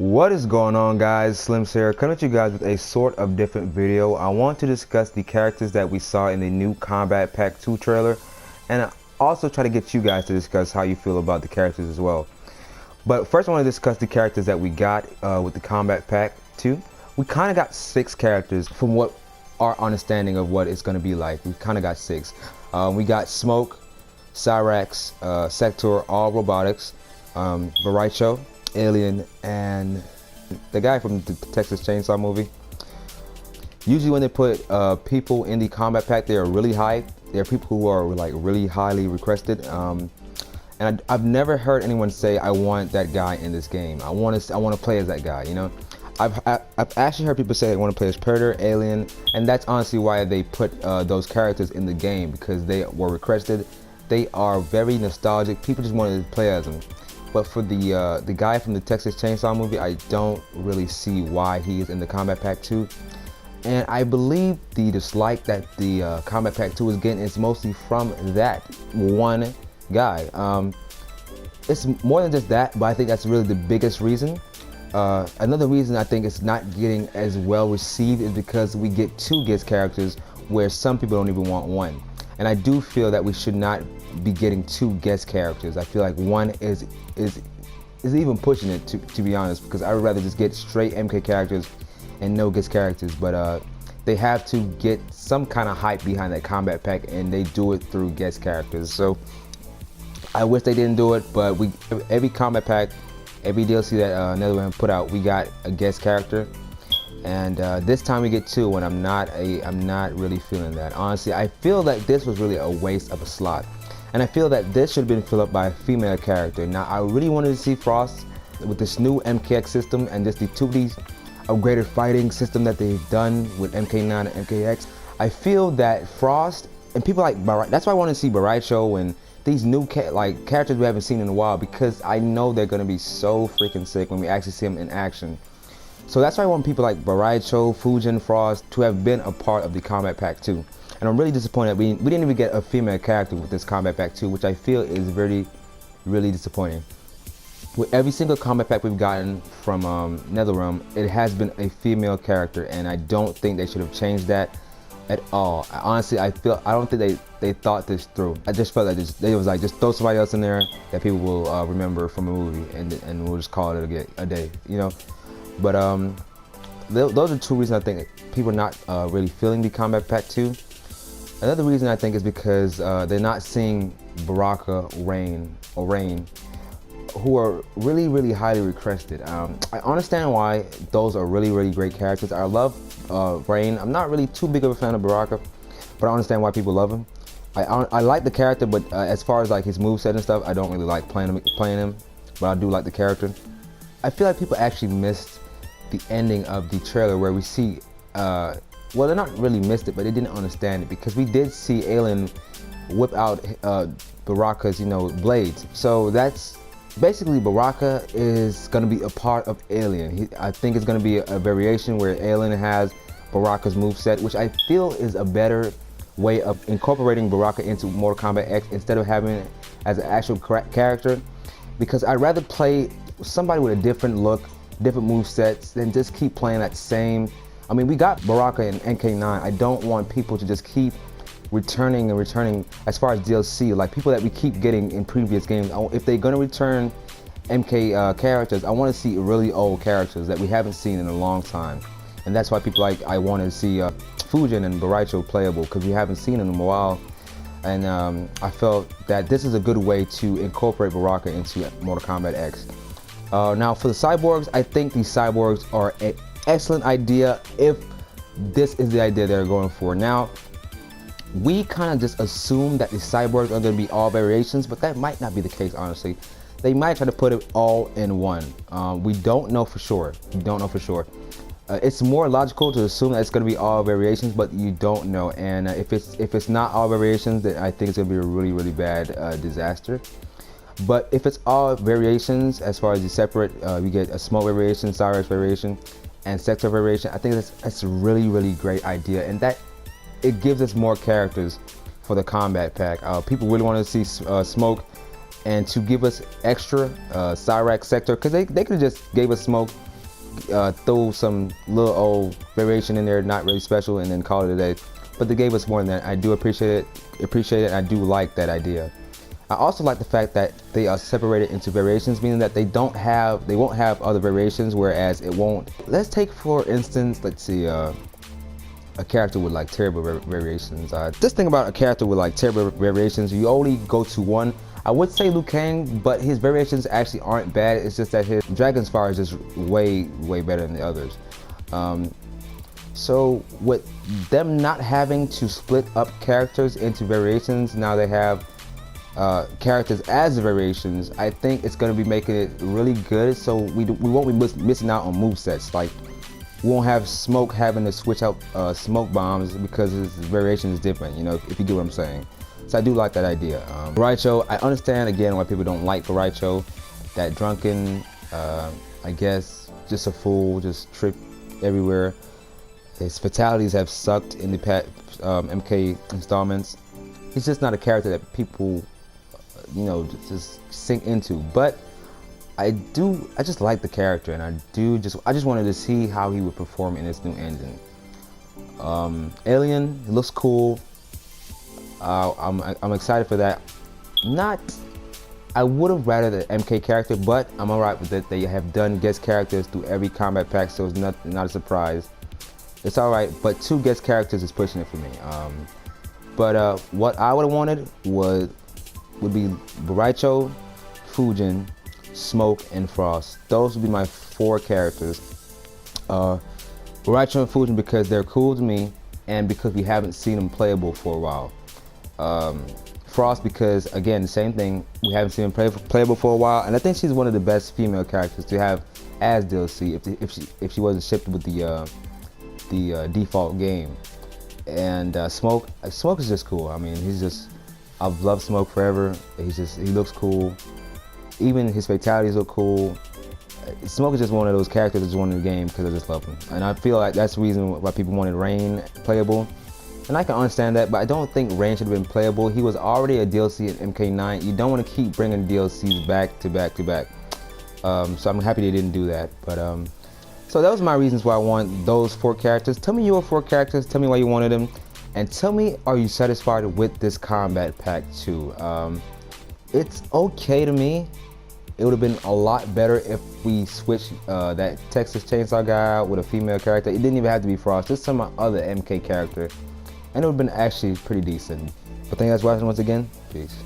What is going on, guys? Slims here, coming to you guys with a sort of different video. I want to discuss the characters that we saw in the new Kombat Pack 2 trailer, and also try to get you guys to discuss how you feel about the characters as well. But first I want to discuss the characters that we got with the Kombat Pack 2. We kind of got 6 characters from what our understanding of what it's going to be like. We kind of got 6. We got Smoke, Cyrax, Sector, all robotics, Baricho, Alien, and the guy from the Texas Chainsaw movie. Usually when they put people in the Kombat Pack, they are really hyped. They're people who are like really highly requested. And I've never heard anyone say, I want that guy in this game. I want to play as that guy, you know? I've actually heard people say they want to play as Predator, Alien, and that's honestly why they put those characters in the game, because they were requested. They are very nostalgic. People just wanted to play as them. But for the guy from the Texas Chainsaw movie, I don't really see why he is in the Kombat Pack 2. And I believe the dislike that the Kombat Pack 2 is getting is mostly from that one guy. It's more than just that, but I think that's really the biggest reason. Another reason I think it's not getting as well received is because we get 2 guest characters where some people don't even want 1. And I do feel that we should not be getting 2 guest characters. I feel like 1 is even pushing it, to be honest, because I would rather just get straight MK characters and no guest characters. But they have to get some kind of hype behind that Kombat Pack, and they do it through guest characters. So I wish they didn't do it, but every Kombat Pack, every DLC that NetherRealm put out, we got a guest character. And this time we get 2, and I'm not really feeling that. Honestly, I feel that this was really a waste of a slot, and I feel that this should have been filled up by a female character. Now, I really wanted to see Frost with this new MKX system and just the 2D upgraded fighting system that they've done with MK9 and MKX. I feel that Frost and people like that's why I want to see Baricho and these new characters we haven't seen in a while, because I know they're gonna be so freaking sick when we actually see them in action. So that's why I want people like Baricho, Fujin, Frost to have been a part of the Kombat Pack 2. And I'm really disappointed we didn't even get a female character with this Kombat Pack 2, which I feel is really, really disappointing. With every single Kombat Pack we've gotten from NetherRealm, it has been a female character, and I don't think they should have changed that at all. Honestly, I don't think they thought this through. I just felt like they was like, just throw somebody else in there that people will remember from a movie, and we'll just call it a day, you know? But those are 2 reasons I think people are not really feeling the Kombat Pack 2. Another reason I think is because they're not seeing Baraka, Rain, who are really, really highly requested. I understand why those are really, really great characters. I love Rain. I'm not really too big of a fan of Baraka, but I understand why people love him. I like the character, but as far as like his moveset and stuff, I don't really like playing him, but I do like the character. I feel like people actually missed the ending of the trailer where we see, well, they're not really missed it, but they didn't understand it, because we did see Alien whip out Baraka's, blades. So that's basically Baraka is gonna be a part of Alien. I think it's gonna be a variation where Alien has Baraka's moveset, which I feel is a better way of incorporating Baraka into Mortal Kombat X instead of having it as an actual character, because I'd rather play somebody with a different look, different movesets, than just keep playing that same. I mean, we got Baraka in MK9. I don't want people to just keep returning as far as DLC, like people that we keep getting in previous games. If they're gonna return MK characters, I want to see really old characters that we haven't seen in a long time. And that's why I want to see Fujin and Baricho playable, because we haven't seen them in a while. And I felt that this is a good way to incorporate Baraka into Mortal Kombat X. Now for the cyborgs, I think these cyborgs are an excellent idea if this is the idea they're going for. Now, we kind of just assume that the cyborgs are going to be all variations, but that might not be the case, honestly. They might try to put it all in one. We don't know for sure. It's more logical to assume that it's going to be all variations, but you don't know. And if it's not all variations, then I think it's going to be a really, really bad disaster. But if it's all variations, as far as the separate, we get a Smoke variation, Cyrax variation, and Sector variation, I think that's a really, really great idea, and that it gives us more characters for the Kombat Pack. People really want to see Smoke, and to give us extra Cyrax Sector, because they could have just gave us Smoke throw some little old variation in there, not really special, and then call it a day. But they gave us more than that. I do appreciate it. And I do like that idea. I also like the fact that they are separated into variations, meaning that they won't have other variations, whereas it won't. Let's take, for instance, let's see, a character with like terrible variations. Just think about a character with like terrible variations. You only go to one. I would say Liu Kang, but his variations actually aren't bad. It's just that his Dragon's Fire is just way better than the others. So with them not having to split up characters into variations, now they have characters as variations. I think it's going to be making it really good, so we won't be missing out on movesets. Like, we won't have Smoke having to switch out smoke bombs because his variation is different, you know, if you get what I'm saying. So I do like that idea. Raicho, I understand again why people don't like Raicho. That drunken, I guess, just a fool, just trip everywhere. His fatalities have sucked in the MK installments. He's just not a character that people, you know, just sink into. But I just like the character, and I just wanted to see how he would perform in this new engine. Alien, it looks cool. I'm excited for that. I would have rather the MK character, but I'm alright with it. They have done guest characters through every combat pack, so it's not a surprise. It's alright, but 2 guest characters is pushing it for me. But what I would have wanted would be Raicho, Fujin, Smoke, and Frost. Those would be my 4 characters. Raicho and Fujin because they're cool to me, and because we haven't seen them playable for a while. Frost because, again, the same thing, we haven't seen him playable for a while, and I think she's one of the best female characters to have as DLC if she wasn't shipped with the default game. And Smoke is just cool. I mean, I've loved Smoke forever. He looks cool. Even his fatalities look cool. Smoke is just one of those characters that's won in the game because I just love him. And I feel like that's the reason why people wanted Rain playable. And I can understand that, but I don't think Rain should have been playable. He was already a DLC at MK9. You don't want to keep bringing DLCs back to back to back. So I'm happy they didn't do that. But so that was my reasons why I want those 4 characters. Tell me your 4 characters. Tell me why you wanted them. And tell me, are you satisfied with this combat pack 2? It's okay to me. It would have been a lot better if we switched that Texas Chainsaw guy out with a female character. It didn't even have to be Frost, just some other MK character. And it would have been actually pretty decent. But thank you guys for watching once again. Peace.